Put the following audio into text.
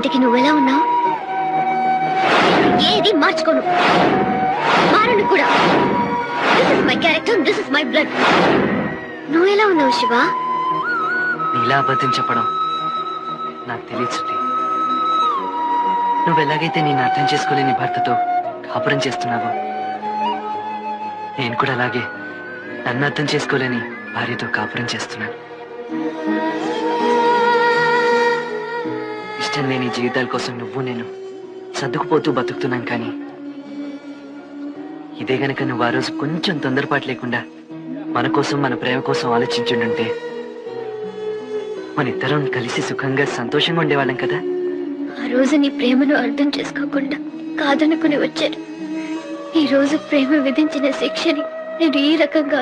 ఇంతకి నువ్వెలా ఉన్నావు? ఏది మార్చుకోను, మారను కూడా. This is my character, this is my blood. నువ్వెలా ఉన్నావు శివ? నీలా అబద్ధం చెప్పడం నాకు తెలియదు శృతి. నువ్వెలాగైతే నేను అర్థం చేసుకోలేని భర్తతో కాపురం చేస్తున్నావో, నేను కూడా అలాగే నన్ను అర్థం చేసుకోలేని భార్యతో కాపురం చేస్తున్నాను. ఇష్టం లేని జీవితాల కోసం నువ్వు నేను సర్దుకుపోతూ బతుకుతున్నాం. కానీ ఇదే గనక నువ్వు ఆ రోజు కొంచెం తొందరపాటు లేకుండా మన కోసం, మన ప్రేమ కోసం ఆలోచించుంటే మన ఇద్దరం కలిసి సుఖంగా సంతోషంగా ఉండేవాళ్ళం కదా. ఆ రోజు నీ ప్రేమను అర్థం చేసుకోకుండా కాదనుకుని వచ్చాను. ఈ రోజు ప్రేమ విధించిన శిక్షని నేను ఈ రకంగా